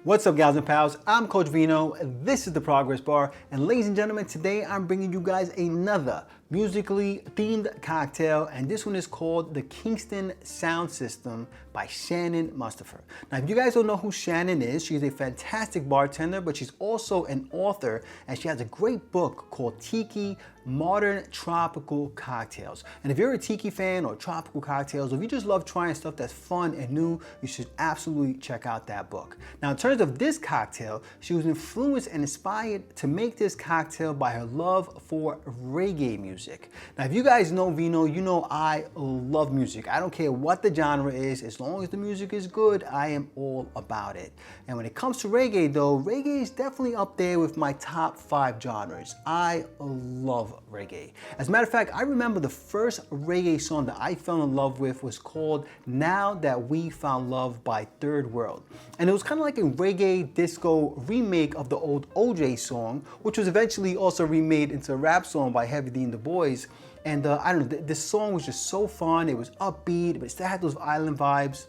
What's up, gals and pals? I'm Coach Vino. This is the Progress Bar, and ladies and gentlemen, today I'm bringing you guys another musically themed cocktail, and this one is called the Kingston Sound System by Shannon Mustipher. Now, if you guys don't know who Shannon is, she's a fantastic bartender, but she's also an author, and she has a great book called Tiki Modern Tropical Cocktails. And if you're a tiki fan or tropical cocktails, or if you just love trying stuff that's fun and new, you should absolutely check out that book. Now, in terms of this cocktail, she was influenced and inspired to make this cocktail by her love for reggae music. Now, if you guys know Vino, you know I love music. I don't care what the genre is, as long as the music is good, I am all about it. And when it comes to reggae though, reggae is definitely up there with my top 5 genres. I love reggae. As a matter of fact, I remember the first reggae song that I fell in love with was called Now That We Found Love by Third World. And it was kind of like a reggae disco remake of the old OJ song, which was eventually also remade into a rap song by Heavy D and the Boys. And I don't know, this song was just so fun. It was upbeat, but it still had those island vibes.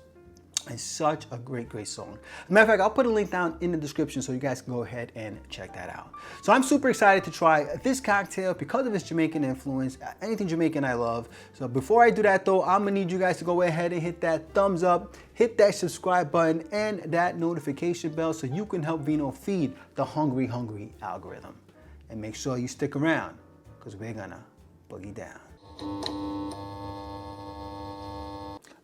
It's such a great song. As a matter of fact, I'll put a link down in the description so you guys can go ahead and check that out. So I'm super excited to try this cocktail because of its Jamaican influence. Anything Jamaican I love. So before I do that though, I'm gonna need you guys to go ahead and hit that thumbs up, hit that subscribe button and that notification bell so you can help Vino feed the hungry algorithm. And make sure you stick around because we're gonna boogie down.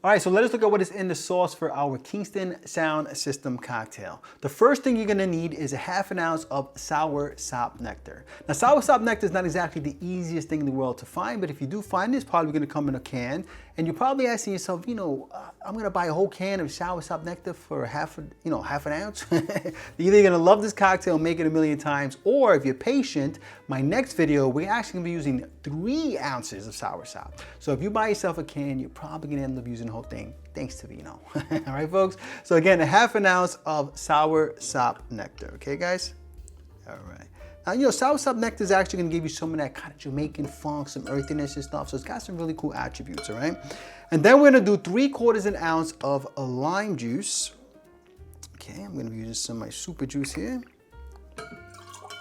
All right, so let us look at what is in the sauce for our Kingston Sound System cocktail. The first thing you're gonna need is a ½ ounce of Soursop Nectar. Now, Soursop Nectar is not exactly the easiest thing in the world to find, but if you do find it, it's probably gonna come in a can. And you're probably asking yourself, you know, I'm gonna buy a whole can of Soursop Nectar for ½ an ounce. You're either gonna love this cocktail and make it a million times, or if you're patient, my next video, we're actually gonna be using 3 ounces of Soursop. So if you buy yourself a can, you're probably gonna end up using the whole thing, thanks to Vino. All right, folks? So again, a ½ ounce of Soursop Nectar, okay, guys? All right. Now, you know, Soursop Nectar is actually gonna give you some of that kind of Jamaican funk, some earthiness and stuff, so it's got some really cool attributes, all right? And then we're gonna do 3/4 ounce of lime juice. Okay, I'm gonna be using some of my super juice here.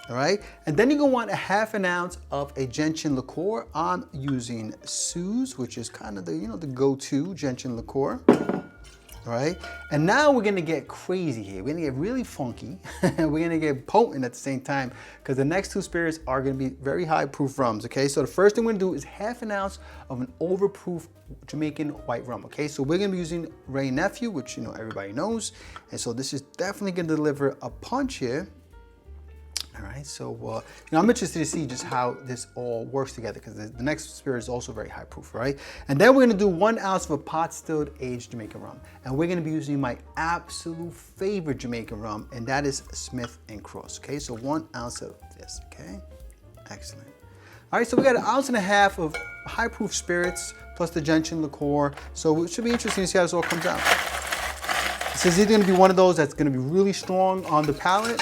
All right, and then you're gonna want a ½ ounce of a Gentian Liqueur. I'm using Sue's, which is kind of the, you know, the go-to Gentian Liqueur. All right, and now we're gonna get crazy here. We're gonna get really funky. We're gonna get potent at the same time because the next 2 spirits are gonna be very high proof rums, okay? So the first thing we're gonna do is ½ ounce of an overproof Jamaican white rum, okay? So we're gonna be using Ray Nephew, which, you know, everybody knows. And so this is definitely gonna deliver a punch here. All right, so you know, I'm interested to see just how this all works together because the next spirit is also very high proof, right? And then we're gonna do 1 ounce of a pot stilled aged Jamaican rum. And we're gonna be using my absolute favorite Jamaican rum, and that is Smith & Cross, okay? So 1 ounce of this, okay? Excellent. All right, so we got 1.5 ounces of high proof spirits plus the Gentian Liqueur. So it should be interesting to see how this all comes out. This is either gonna be one of those that's gonna be really strong on the palate,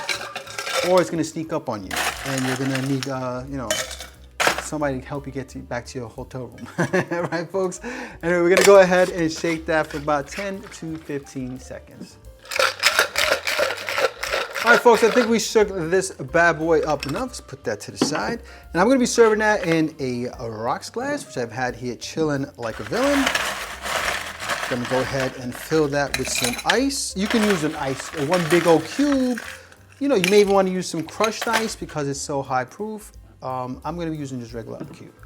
or it's gonna sneak up on you, and you're gonna need, you know, somebody to help you get back to your hotel room, right, folks? And we're gonna go ahead and shake that for about 10 to 15 seconds. All right, folks, I think we shook this bad boy up enough. Let's put that to the side. And I'm gonna be serving that in a rocks glass, which I've had here chilling like a villain. Gonna go ahead and fill that with some ice. You can use an ice, one big old cube. You know, you may even want to use some crushed ice because it's so high proof. I'm going to be using just regular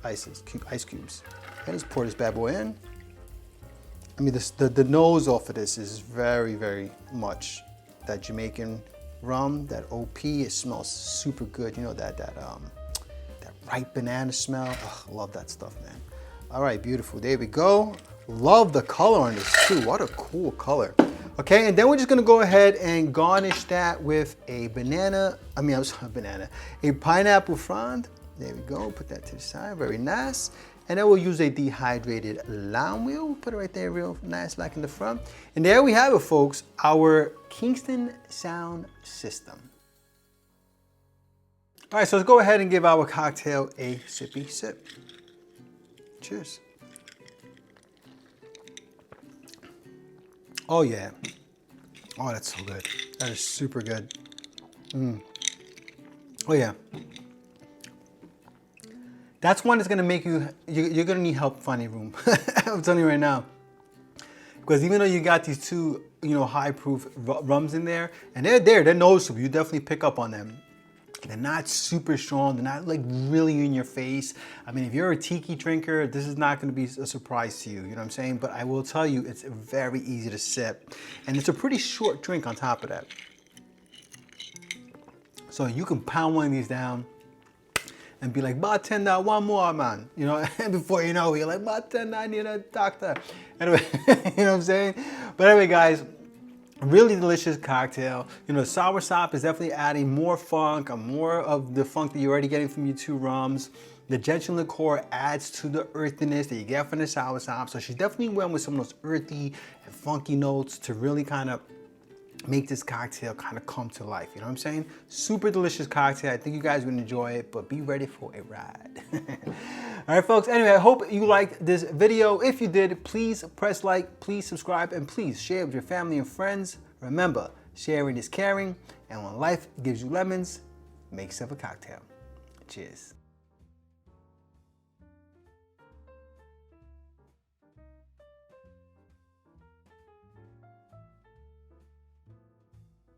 ice cubes. Okay, let's pour this bad boy in. I mean, the nose off of this is very much that Jamaican rum, that OP. It smells super good. You know, that ripe banana smell. Oh, love that stuff, man. All right, beautiful. There we go. Love the color on this too. What a cool color. Okay, and then we're just gonna go ahead and garnish that with a pineapple frond. There we go, put that to the side, very nice. And then we'll use a dehydrated lime wheel. Put it right there real nice back in the front. And there we have it, folks, our Kingston Sound System. All right, so let's go ahead and give our cocktail a sippy sip. Cheers. Oh yeah, Oh, that's so good. That is super good. Oh yeah. That's one that's gonna make you're gonna need help finding room. I'm telling you right now. Because even though you got these two, high proof rums in there, and they're noticeable, you definitely pick up on them. They're not super strong, they're not like really in your face. I mean, if you're a tiki drinker, this is not gonna be a surprise to you, you know what I'm saying? But I will tell you, it's very easy to sip. And it's a pretty short drink on top of that. So you can pound one of these down and be like, bartender, one more, man. And before you know, you're like, bartender, I need a doctor. Anyway, you know what I'm saying? But anyway, guys, really delicious cocktail. Soursop is definitely adding more funk, more of the funk that you're already getting from your two rums. The Gentian Liqueur adds to the earthiness that you get from the Soursop. So she definitely went with some of those earthy and funky notes to really kind of make this cocktail kind of come to life. You know what I'm saying? Super delicious cocktail. I think you guys would enjoy it, but be ready for a ride. All right, folks. Anyway, I hope you liked this video. If you did, please press like, please subscribe, and please share it with your family and friends. Remember, sharing is caring, and when life gives you lemons, make yourself a cocktail. Cheers.